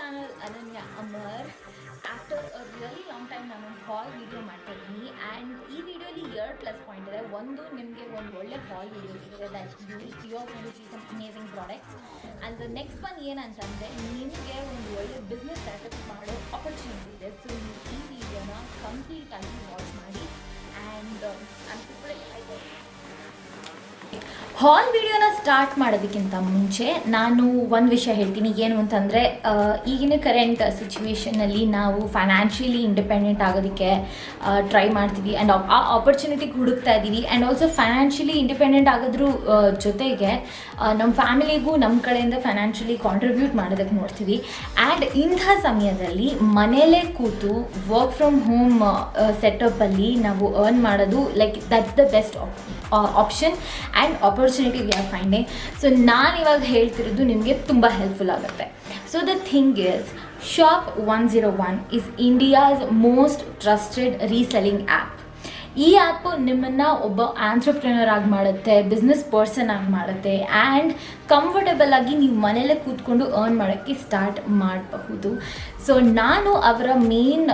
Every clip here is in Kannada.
ಚಾನಲ್ ಅನನ್ಯ Amar. After a really long time ನಾನು ಹಾಲ್ ವಿಡಿಯೋ ಮಾಡ್ತಾ ಇದ್ದೀನಿ ಆ್ಯಂಡ್ ಈ ವಿಡಿಯೋಲಿ 2+ ಪಾಯಿಂಟ್ ಇದೆ. ಒಂದು, ನಿಮಗೆ ಒಂದು ಒಳ್ಳೆ ಹಾಲ್ ವಿಡಿಯೋ ಸಿಗುತ್ತೆ that you are going to see some amazing products. And the next one ಏನಂತಂದರೆ ನಿಮಗೆ ಒಂದು ಒಳ್ಳೆ ಬಿಸ್ನೆಸ್ ಸೆಟಪ್ ಮಾಡೋ ಆಪರ್ಚುನಿಟಿ ಇದೆ. ಸೊ ನೀವು ಈ ವಿಡಿಯೋನ ಕಂಪ್ಲೀಟಾಗಿ ವಾಚ್ ಮಾಡಿ and I am super excited. Whole ವಿಡಿಯೋನ ಸ್ಟಾರ್ಟ್ ಮಾಡೋದಕ್ಕಿಂತ ಮುಂಚೆ ನಾನು ಒಂದು ವಿಷಯ ಹೇಳ್ತೀನಿ. ಏನು ಅಂತಂದರೆ, ಈಗಿನ ಕರೆಂಟ್ ಸಿಚುವೇಷನಲ್ಲಿ ನಾವು ಫೈನಾನ್ಷಿಯಲಿ ಇಂಡಿಪೆಂಡೆಂಟ್ ಆಗೋದಕ್ಕೆ ಟ್ರೈ ಮಾಡ್ತೀವಿ ಆ್ಯಂಡ್ ಆ ಆಪರ್ಚುನಿಟಿಗೆ ಹುಡುಕ್ತಾ ಇದ್ದೀವಿ. ಆ್ಯಂಡ್ ಆಲ್ಸೋ ಫೈನಾನ್ಷಿಯಲಿ ಇಂಡಿಪೆಂಡೆಂಟ್ ಆಗೋದ್ರ ಜೊತೆಗೆ ನಮ್ಮ ಫ್ಯಾಮಿಲಿಗೂ ನಮ್ಮ ಕಡೆಯಿಂದ ಫೈನಾನ್ಷಿಯಲಿ ಕಾಂಟ್ರಿಬ್ಯೂಟ್ ಮಾಡೋದಕ್ಕೆ ನೋಡ್ತೀವಿ. ಆ್ಯಂಡ್ ಇಂಥ ಸಮಯದಲ್ಲಿ ಮನೆಯಲ್ಲೇ ಕೂತು ವರ್ಕ್ ಫ್ರಮ್ ಹೋಮ್ ಸೆಟಪ್ಪಲ್ಲಿ ನಾವು ಅರ್ನ್ ಮಾಡೋದು like that's the best option and opportunity we are finding. So ನಾನು ಇವಾಗ ಹೇಳ್ತಿರೋದು ನಿಮಗೆ ತುಂಬ ಹೆಲ್ಪ್ಫುಲ್ ಆಗುತ್ತೆ. So the thing is, shop 101 is India's most trusted reselling app. ಈ ಆ್ಯಪು ನಿಮ್ಮನ್ನು ಒಬ್ಬ ಆಂಟ್ರಪ್ರಿನರ್ ಆಗಿ ಮಾಡುತ್ತೆ, ಬಿಸ್ನೆಸ್ ಪರ್ಸನ್ ಆಗಿ ಮಾಡುತ್ತೆ ಆ್ಯಂಡ್ ಕಂಫರ್ಟಬಲ್ ಆಗಿ ನೀವು ಮನೇಲೇ ಕೂತ್ಕೊಂಡು ಅರ್ನ್ ಮಾಡೋಕ್ಕೆ ಸ್ಟಾರ್ಟ್ ಮಾಡಬಹುದು. ಸೊ ನಾನು ಅವರ ಮೇನ್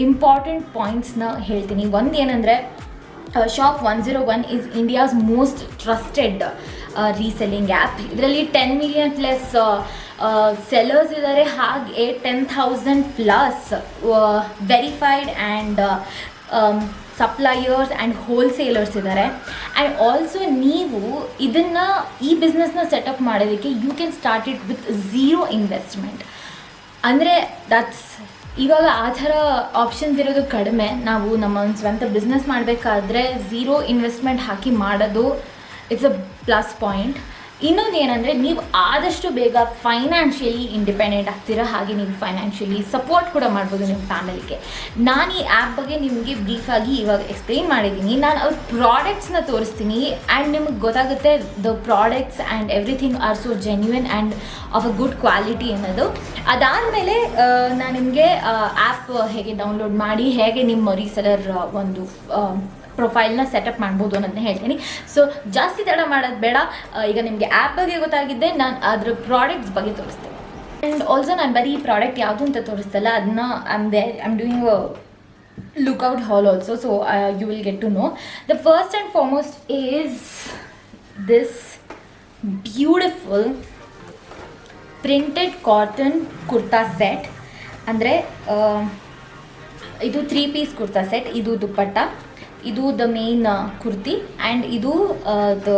ಇಂಪಾರ್ಟೆಂಟ್ ಪಾಯಿಂಟ್ಸ್ನ ಹೇಳ್ತೀನಿ. ಒಂದು ಏನಂದರೆ, Shop 101 is India's most trusted reselling app. ಇದರಲ್ಲಿ 10 million+ ಸೆಲ್ಲರ್ಸ್ ಇದ್ದಾರೆ, ಹಾಗೆ 10,000+ verified and suppliers and wholesalers ಇದ್ದಾರೆ. ಆ್ಯಂಡ್ ಆಲ್ಸೋ ನೀವು ಇದನ್ನು ಈ ಬಿಸ್ನೆಸ್ನ ಸೆಟಪ್ ಮಾಡೋದಕ್ಕೆ you can start it with zero investment. ಅಂದರೆ ದಟ್ಸ್ ಇವಾಗ ಆ ಥರ ಆಪ್ಷನ್ಸ್ ಇರೋದು ಕಡಿಮೆ. ನಾವು ನಮ್ಮ ಒಂದು ಸ್ವಂತ ಬಿಸ್ನೆಸ್ ಮಾಡಬೇಕಾದ್ರೆ ಝೀರೋ ಇನ್ವೆಸ್ಟ್ಮೆಂಟ್ ಹಾಕಿ ಮಾಡೋದು ಇಟ್ಸ್ ಅ ಪ್ಲಸ್ ಪಾಯಿಂಟ್. ಇನ್ನೊಂದು ಏನಂದರೆ, ನೀವು ಆದಷ್ಟು ಬೇಗ ಫೈನಾನ್ಷಿಯಲಿ ಇಂಡಿಪೆಂಡೆಂಟ್ ಆಗ್ತೀರಾ, ಹಾಗೆ ನೀವು ಫೈನಾನ್ಷಿಯಲಿ ಸಪೋರ್ಟ್ ಕೂಡ ಮಾಡ್ಬೋದು ನಿಮ್ಮ ಫ್ಯಾಮಿಲಿಗೆ. ನಾನು ಈ ಆ್ಯಪ್ ಬಗ್ಗೆ ನಿಮಗೆ ಬ್ರೀಫಾಗಿ ಇವಾಗ ಎಕ್ಸ್ಪ್ಲೇನ್ ಮಾಡಿದ್ದೀನಿ. ನಾನು ಅವ್ರ ಪ್ರಾಡಕ್ಟ್ಸ್ನ ತೋರಿಸ್ತೀನಿ ಆ್ಯಂಡ್ ನಿಮಗೆ ಗೊತ್ತಾಗುತ್ತೆ the products and everything are so genuine and of a good quality ಅನ್ನೋದು. ಅದಾದಮೇಲೆ ನಾನು ನಿಮಗೆ ಆ್ಯಪ್ ಹೇಗೆ ಡೌನ್ಲೋಡ್ ಮಾಡಿ ಹೇಗೆ ನಿಮ್ಮ ರೀಸೆಲರ್ ಒಂದು ಪ್ರೊಫೈಲ್ನ ಸೆಟಪ್ ಮಾಡ್ಬೋದು ಅನ್ನೋದನ್ನ ಹೇಳ್ತೀನಿ. ಸೊ ಜಾಸ್ತಿ ತಡ ಮಾಡೋದು ಬೇಡ. ಈಗ ನಿಮಗೆ ಆ್ಯಪ್ ಬಗ್ಗೆ ಗೊತ್ತಾಗಿದ್ದೆ, ನಾನು ಅದರ ಪ್ರಾಡಕ್ಟ್ಸ್ ಬಗ್ಗೆ ತೋರಿಸ್ತೇನೆ. ಆ್ಯಂಡ್ ಆಲ್ಸೋ ನಾನು ಬರೀ ಈ ಪ್ರಾಡಕ್ಟ್ ಯಾವುದು ಅಂತ ತೋರಿಸ್ತಲ್ಲ, ಅದನ್ನ I am doing a lookout whole also, so you will get to know. The first and foremost is this beautiful printed cotton kurta set. ಅಂದರೆ ಇದು 3 ಪೀಸ್ ಕುರ್ತಾ ಸೆಟ್. ಇದು ದುಪ್ಪಟ್ಟ, ಇದು ದ ಮೇನ್ ಕುರ್ತಿ ಆ್ಯಂಡ್ ಇದು ದ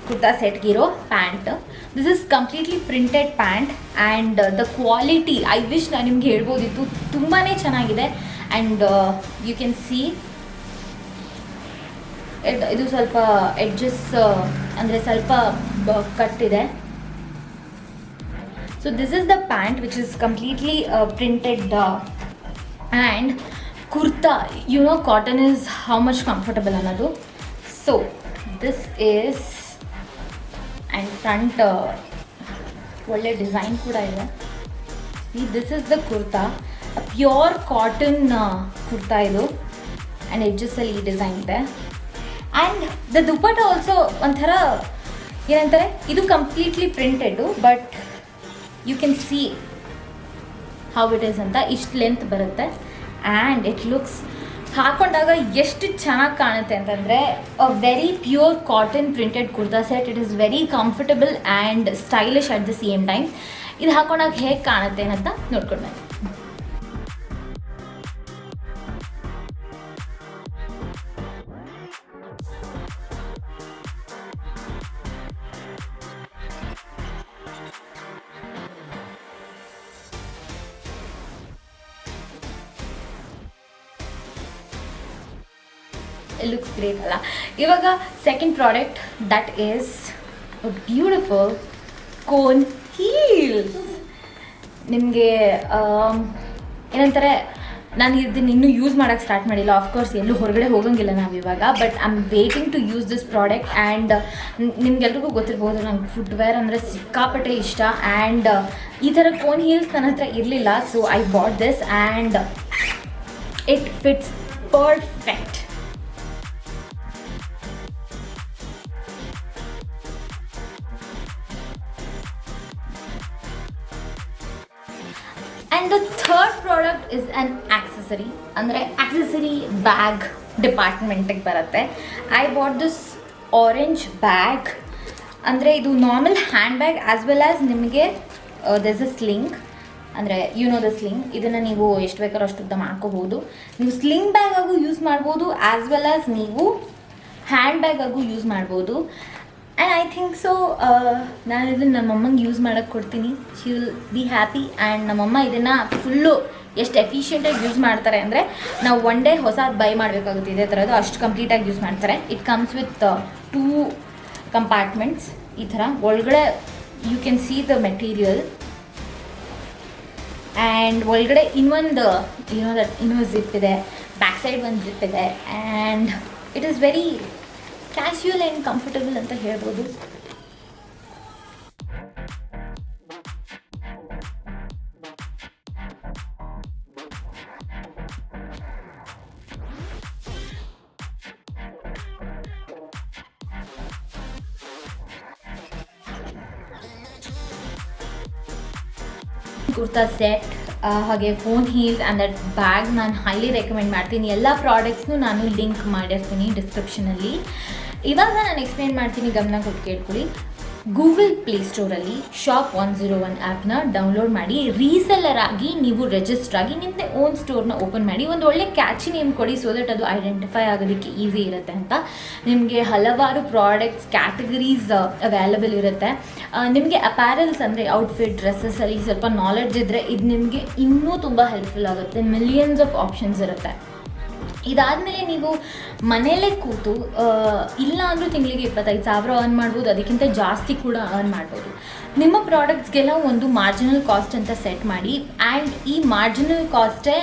ಕುರ್ತಾ ಸೆಟ್ಗಿರೋ pant. This is completely printed pant and the quality I wish ನಾನು ನಿಮ್ಗೆ ಹೇಳ್ಬೋದಿತ್ತು, ತುಂಬಾ ಚೆನ್ನಾಗಿದೆ. ಆ್ಯಂಡ್ ಯು ಕ್ಯಾನ್ ಸಿ ಇದು ಸ್ವಲ್ಪ ಎಡ್ಜಸ್ ಅಂದರೆ ಸ್ವಲ್ಪ ಕಟ್ಟಿದೆ. So this is the pant which is completely printed and kurta, you know cotton is how much comfortable ಅನ್ನೋದು. So this is and front ಒಳ್ಳೆ ಡಿಸೈನ್ ಕೂಡ ಇದೆ. C, this is the kurta, pure cotton kurta ಇದು ಆ್ಯಂಡ್ ಎಡ್ಜಸ್ಸಲ್ಲಿ ಈ ಡಿಸೈನ್ ಇದೆ. ಆ್ಯಂಡ್ ದ ದುಪ್ಪಟ್ಟ ಆಲ್ಸೋ ಒಂಥರ ಏನಂತಾರೆ, ಇದು completely printed, but you can see how it is ಅಂತ. ಇಷ್ಟು ಲೆಂತ್ ಬರುತ್ತೆ ಆ್ಯಂಡ್ ಇಟ್ ಲುಕ್ಸ್, ಹಾಕೊಂಡಾಗ ಎಷ್ಟು ಚೆನ್ನಾಗಿ ಕಾಣುತ್ತೆ ಅಂತಂದರೆ, a very pure cotton printed kurta set. It is very comfortable and stylish at the same time. ಇದು ಹಾಕೊಂಡಾಗ ಹೇಗೆ ಕಾಣುತ್ತೆ ಅಂತ ನೋಡ್ಕೊಂಡು ಬನ್ನಿ. It looks great ಅಲ್ಲ. ಇವಾಗ second product, that is a beautiful cone heels. ನಿಮಗೆ ಏನಂತಾರೆ, ನಾನು ಇದನ್ನು ಇನ್ನೂ ಯೂಸ್ ಮಾಡೋಕ್ಕೆ ಸ್ಟಾರ್ಟ್ ಮಾಡಿಲ್ಲ. ಆಫ್ಕೋರ್ಸ್ ಎಲ್ಲೂ ಹೊರಗಡೆ ಹೋಗೋಂಗಿಲ್ಲ ನಾವು ಇವಾಗ, but I am waiting to use this product. And ನಿಮ್ಗೆಲ್ರಿಗೂ ಗೊತ್ತಿರ್ಬೋದು, ನಂಗೆ ಫುಟ್ವೇರ್ ಅಂದರೆ ಸಿಕ್ಕಾಪಟ್ಟೆ ಇಷ್ಟ. ಆ್ಯಂಡ್ ಈ ಥರ ಕೋನ್ ಹೀಲ್ಸ್ ನನ್ನ ಹತ್ರ ಇರಲಿಲ್ಲ, so I bought this and it fits perfect. And the third product is an accessory, ಅಂದರೆ ಆಕ್ಸೆಸರಿ ಬ್ಯಾಗ್ ಡಿಪಾರ್ಟ್ಮೆಂಟಿಗೆ ಬರುತ್ತೆ. I bought this orange bag. ಅಂದರೆ ಇದು normal hand bag as well as ನಿಮಗೆ ದಸ್ ಅ ಸ್ಲಿಂಗ್, ಅಂದರೆ ದ ಸ್ಲಿಂಗ್. ಇದನ್ನು ನೀವು ಎಷ್ಟು ಬೇಕಾದ್ರೂ ಅಷ್ಟು ಉದ್ದ ಮಾಡ್ಕೋಬೋದು. ನೀವು ಸ್ಲಿಂಗ್ ಬ್ಯಾಗ್ ಆಗು ಯೂಸ್ ಮಾಡ್ಬೋದು ಆ್ಯಸ್ ವೆಲ್ ಆ್ಯಸ್ ನೀವು ಹ್ಯಾಂಡ್ ಬ್ಯಾಗ್ ಆಗು ಯೂಸ್ ಮಾಡ್ಬೋದು. ಆ್ಯಂಡ್ ಐ ಥಿಂಕ್ ಸೊ ನಾನು ಇದನ್ನು ನಮ್ಮಮ್ಮಂಗೆ ಯೂಸ್ ಮಾಡೋಕ್ಕೆ ಕೊಡ್ತೀನಿ. She will be happy. And ನಮ್ಮಮ್ಮ ಇದನ್ನು ಫುಲ್ಲು ಎಷ್ಟು ಎಫಿಷಿಯೆಂಟಾಗಿ ಯೂಸ್ ಮಾಡ್ತಾರೆ ಅಂದರೆ ನಾವು ಒನ್ ಡೇ ಹೊಸದು ಬೈ ಮಾಡಬೇಕಾಗುತ್ತೆ ಇದೇ ಥರದ್ದು, ಅಷ್ಟು ಕಂಪ್ಲೀಟಾಗಿ ಯೂಸ್ ಮಾಡ್ತಾರೆ. It comes with 2 compartments. ಈ ಥರ ಒಳಗಡೆ you can see the material, and ಒಳಗಡೆ ಇನ್ನೊಂದು ಜಿಪ್ ಇದೆ, ಬ್ಯಾಕ್ ಸೈಡ್ ಒಂದು ಜಿಪ್ ಇದೆ. And it is very casual and comfortable ಅಂತ ಹೇಳ್ಬೋದು. ಕುರ್ತಾ ಸೆಟ್, ಹಾಗೆ phone heels and that bag ನಾನು ಹೈಲಿ ರೆಕಮೆಂಡ್ ಮಾಡ್ತೀನಿ. ಎಲ್ಲ ಪ್ರಾಡಕ್ಟ್ಸ್ನು ನಾನು ಲಿಂಕ್ ಮಾಡಿರ್ತೀನಿ ಡಿಸ್ಕ್ರಿಪ್ಷನಲ್ಲಿ. ಇವಾಗ ನಾನು ಎಕ್ಸ್ಪ್ಲೇನ್ ಮಾಡ್ತೀನಿ, ಗಮನ ಕೊಟ್ಟು ಕೇಳ್ಕೊಳ್ಳಿ. ಗೂಗಲ್ ಪ್ಲೇಸ್ಟೋರಲ್ಲಿ ಶಾಪ್ 101 ಆ್ಯಪ್ನ ಡೌನ್ಲೋಡ್ ಮಾಡಿ, ರೀಸೆಲ್ಲರ್ ಆಗಿ ನೀವು ರಿಜಿಸ್ಟರ್ ಆಗಿ ನಿಮ್ಮದೇ ಓನ್ ಸ್ಟೋರ್ನ ಓಪನ್ ಮಾಡಿ. ಒಂದು ಒಳ್ಳೆ ಕ್ಯಾಚಿ ನೇಮ್ ಕೊಡಿ, ಸೊ ದಟ್ ಅದು ಐಡೆಂಟಿಫೈ ಆಗೋದಕ್ಕೆ ಈಸಿ ಇರುತ್ತೆ ಅಂತ. ನಿಮಗೆ ಹಲವಾರು ಪ್ರಾಡಕ್ಟ್ಸ್ ಕ್ಯಾಟಗರೀಸ್ ಅವೈಲಬಲ್ ಇರುತ್ತೆ. ನಿಮಗೆ ಅಪ್ಯಾರಲ್ಸ್ ಅಂದರೆ ಔಟ್ಫಿಟ್, ಡ್ರೆಸ್ಸಸಲ್ಲಿ ಸ್ವಲ್ಪ ನಾಲೆಡ್ಜ್ ಇದ್ದರೆ ಇದು ನಿಮಗೆ ಇನ್ನೂ ತುಂಬ ಹೆಲ್ಪ್ಫುಲ್ ಆಗುತ್ತೆ. ಮಿಲಿಯನ್ಸ್ ಆಫ್ ಆಪ್ಷನ್ಸ್ ಇರುತ್ತೆ. ಇದಾದಮೇಲೆ ನೀವು ಮನೆಯಲ್ಲೇ ಕೂತು ಇಲ್ಲ ಅಂದರೂ ತಿಂಗಳಿಗೆ 25,000 ಅರ್ನ್ ಮಾಡ್ಬೋದು, ಅದಕ್ಕಿಂತ ಜಾಸ್ತಿ ಕೂಡ ಅರ್ನ್ ಮಾಡ್ಬೋದು. ನಿಮ್ಮ ಪ್ರಾಡಕ್ಟ್ಸ್ಗೆಲ್ಲ ಒಂದು ಮಾರ್ಜಿನಲ್ ಕಾಸ್ಟ್ ಅಂತ ಸೆಟ್ ಮಾಡಿ, ಆ್ಯಂಡ್ ಈ ಮಾರ್ಜಿನಲ್ ಕಾಸ್ಟೇ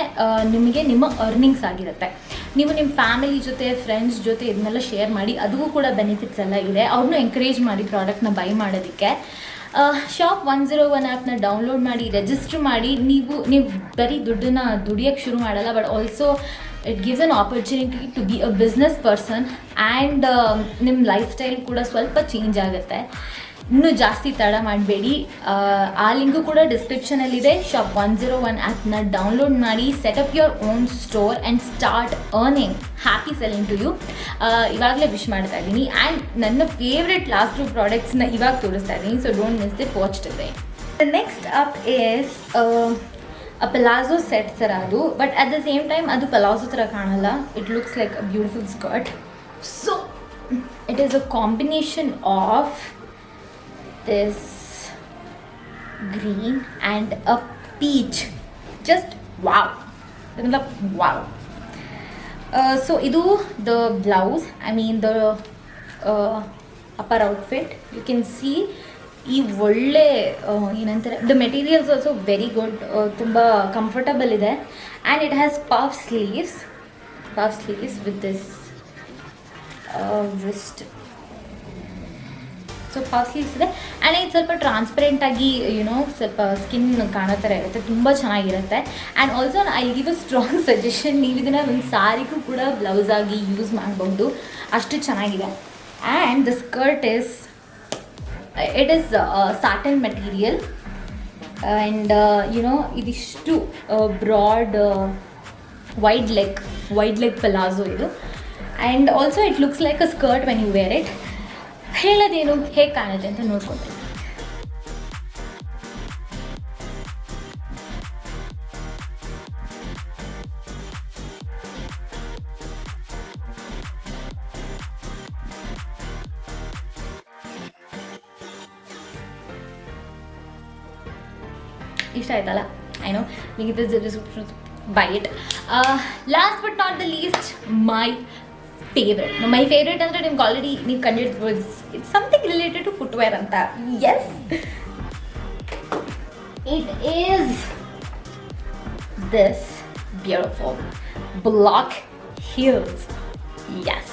ನಿಮಗೆ ನಿಮ್ಮ ಅರ್ನಿಂಗ್ಸ್ ಆಗಿರುತ್ತೆ. ನೀವು ನಿಮ್ಮ ಫ್ಯಾಮಿಲಿ ಜೊತೆ, ಫ್ರೆಂಡ್ಸ್ ಜೊತೆ ಇದನ್ನೆಲ್ಲ ಶೇರ್ ಮಾಡಿ, ಅದಕ್ಕೂ ಕೂಡ ಬೆನಿಫಿಟ್ಸ್ ಎಲ್ಲ ಇದೆ. ಅವ್ರನ್ನೂ ಎಂಕರೇಜ್ ಮಾಡಿ ಪ್ರಾಡಕ್ಟ್ನ ಬೈ ಮಾಡೋದಕ್ಕೆ. ಶಾಪ್ 101 ಆ್ಯಪ್ನ ಡೌನ್ಲೋಡ್ ಮಾಡಿ, ರಿಜಿಸ್ಟರ್ ಮಾಡಿ. ನೀವು ಬರೀ ದುಡ್ಡನ್ನು ದುಡಿಯೋಕ್ಕೆ ಶುರು ಮಾಡಲ್ಲ, but also it gives an opportunity to be a business person. And ನಿಮ್ಮ ಲೈಫ್ ಸ್ಟೈಲ್ ಕೂಡ ಸ್ವಲ್ಪ ಚೇಂಜ್ ಆಗುತ್ತೆ. ಇನ್ನೂ ಜಾಸ್ತಿ ತಡ ಮಾಡಬೇಡಿ. ಆ ಲಿಂಕು ಕೂಡ ಡಿಸ್ಕ್ರಿಪ್ಷನಲ್ಲಿದೆ. ಶಾಪ್ 101 ಆ್ಯಪ್ನ ಡೌನ್ಲೋಡ್ ಮಾಡಿ, setup your own store and start earning. Happy selling to you. ಇವಾಗಲೇ ವಿಶ್ ಮಾಡ್ತಾ ಇದ್ದೀನಿ. ಆ್ಯಂಡ್ ನನ್ನ ಫೇವ್ರೆಟ್ ಲಾಸ್ಟ್ 2 ಪ್ರಾಡಕ್ಟ್ಸ್ನ ಇವಾಗ ತೋರಿಸ್ತಾ ಇದ್ದೀನಿ, so don't miss it, watch today. The next up is a palazzo set ಥರ ಅದು, but at the same time ಅದು ಪಲಾಜೋ ಥರ ಕಾಣಲ್ಲ. It looks like a beautiful skirt. So it is a combination of this green and a peach. Just wow. Wow. So idu the blouse, I mean the upper outfit. You can see ಈ ಒಳ್ಳೆ ಏನಂತಾರೆ, the materials also very good, ತುಂಬ ಕಂಫರ್ಟಬಲ್ ಇದೆ. And it has puff sleeves with this wrist. So puff sleeves ಇದೆ. ಆ್ಯಂಡ್ ಇದು ಸ್ವಲ್ಪ ಟ್ರಾನ್ಸ್ಪರೆಂಟಾಗಿ ಸ್ವಲ್ಪ ಸ್ಕಿನ್ ಕಾಣೋ ಥರ ಇರುತ್ತೆ, ತುಂಬ ಚೆನ್ನಾಗಿರುತ್ತೆ. And also I give a strong suggestion, ನೀವು ಇದನ್ನು ಒಂದು ಸಾರಿಗೂ ಕೂಡ ಬ್ಲೌಸ್ ಆಗಿ ಯೂಸ್ ಮಾಡಬಹುದು, ಅಷ್ಟು ಚೆನ್ನಾಗಿದೆ. And the skirt it is satin material, and ಇದಿಷ್ಟು ಬ್ರಾಡ್ wide leg palazzo ಇದು. And also it looks like a skirt when you wear it. ಹೇಳೋದೇನು, ಹೇಗೆ ಕಾಣುತ್ತೆ ಅಂತ ನೋಡ್ಕೊಳ್ತೀನಿ. ಇಷ್ಟ ಆಯ್ತಲ್ಲ? ಐ ನೋ, ನಿಮಗೆ description by it. Last but not the least, my favourite ಅಂದರೆ ನಿಮ್ಗೆ ಆಲ್ರೆಡಿ ನೀವು ಕಂಡಿರ್ಬೋದು, it's something related to footwear ಅಂತ. Yes, it is this beautiful block heels. Yes,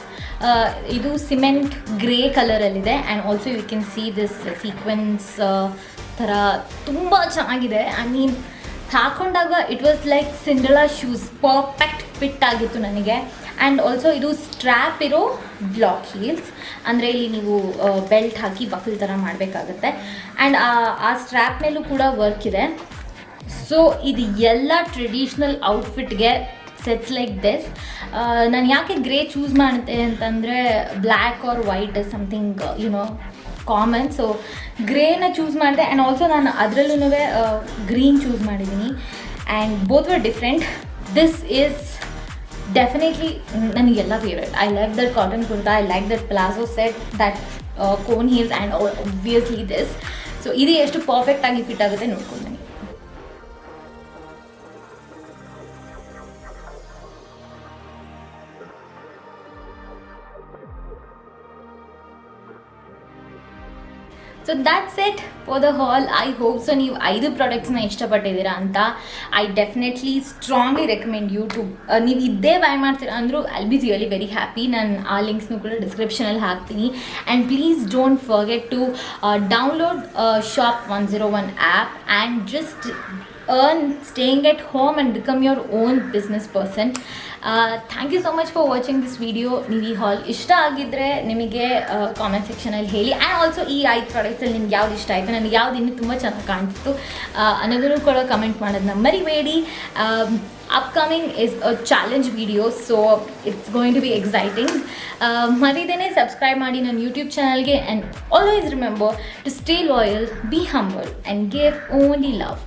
ಇದು ಸಿಮೆಂಟ್ ಗ್ರೇ ಕಲರಲ್ಲಿದೆ. And also you can see this sequins ಥರ ತುಂಬ ಚೆನ್ನಾಗಿದೆ. ಐ ಮೀನ್ ಹಾಕೊಂಡಾಗ it was like Cinderella shoes, perfect fit ಆಗಿತ್ತು ನನಗೆ. ಆ್ಯಂಡ್ ಆಲ್ಸೋ ಇದು ಸ್ಟ್ರ್ಯಾಪ್ ಇರೋ ಬ್ಲಾಕ್ ಹೀಲ್ಸ್, ಅಂದರೆ ಇಲ್ಲಿ ನೀವು ಬೆಲ್ಟ್ ಹಾಕಿ ಬಕಲ್ ಥರ ಮಾಡಬೇಕಾಗತ್ತೆ. ಆ್ಯಂಡ್ ಆ ಸ್ಟ್ರ್ಯಾಪ್ ಮೇಲೂ ಕೂಡ ವರ್ಕ್ ಇದೆ. ಸೊ ಇದು ಎಲ್ಲ ಟ್ರೆಡಿಷ್ನಲ್ ಔಟ್ಫಿಟ್ಗೆ ಸೆಟ್ಸ್ ಲೈಕ್ ದಿಸ್. ನಾನು ಯಾಕೆ ಗ್ರೇ ಚೂಸ್ ಮಾಡಿದೆ ಅಂತಂದರೆ black or white is something common. So ಗ್ರೇನ ಚೂಸ್ ಮಾಡಿದೆ ಆ್ಯಂಡ್ ಆಲ್ಸೋ ನಾನು ಅದರಲ್ಲೂ ಗ್ರೀನ್ ಚೂಸ್ ಮಾಡಿದ್ದೀನಿ and both were different. This is definitely ನನಗೆಲ್ಲ favourite. I like that cotton kurta, I like that palazzo set, that cone heels and obviously this. So ಇದು ಎಷ್ಟು ಪರ್ಫೆಕ್ಟಾಗಿ ಫಿಟ್ ಆಗುತ್ತೆ ನೋಡ್ಕೊಂಡು. So that's it for the hall. I hope so ನೀವು 5 ಪ್ರಾಡಕ್ಟ್ಸ್ನ ಇಷ್ಟಪಟ್ಟಿದ್ದೀರಾ ಅಂತ. I definitely strongly recommend you to, ನೀವು ಇದ್ದೇ ಬೈ ಮಾಡ್ತೀರಾ ಅಂದರೂ I be really very happy. ನಾನು ಆ ಲಿಂಕ್ಸ್ನು ಕೂಡ ಡಿಸ್ಕ್ರಿಪ್ಷನಲ್ಲಿ ಹಾಕ್ತೀನಿ. And please don't forget to download Shop 101 app and just earn staying at home and become your own business person. Thank you so much for watching this video. ನೀವು ಈ ಹಾಲ್ ಇಷ್ಟ ಆಗಿದ್ದರೆ ನಿಮಗೆ ಕಾಮೆಂಟ್ ಸೆಕ್ಷನಲ್ಲಿ ಹೇಳಿ. ಆ್ಯಂಡ್ ಆಲ್ಸೋ ಈ 5 ಪ್ರಾಡಕ್ಟ್ಸಲ್ಲಿ ನಿಮ್ಗೆ ಯಾವ್ದು ಇಷ್ಟ ಆಯಿತು, ನನಗೆ ಯಾವ್ದು ಇನ್ನೂ ತುಂಬ ಚೆನ್ನಾಗಿ ಕಾಣಿಸ್ತು ಅನ್ನೋದನ್ನು ಕೂಡ ಕಮೆಂಟ್ ಮಾಡೋದನ್ನ ಮರಿಬೇಡಿ. Upcoming is a challenge video, so it's going to be exciting. ಮರಿದೇನೆ ಸಬ್ಸ್ಕ್ರೈಬ್ ಮಾಡಿ ನನ್ನ ಯೂಟ್ಯೂಬ್ ಚಾನಲ್ಗೆ. And always remember to stay loyal, be humble and give only love.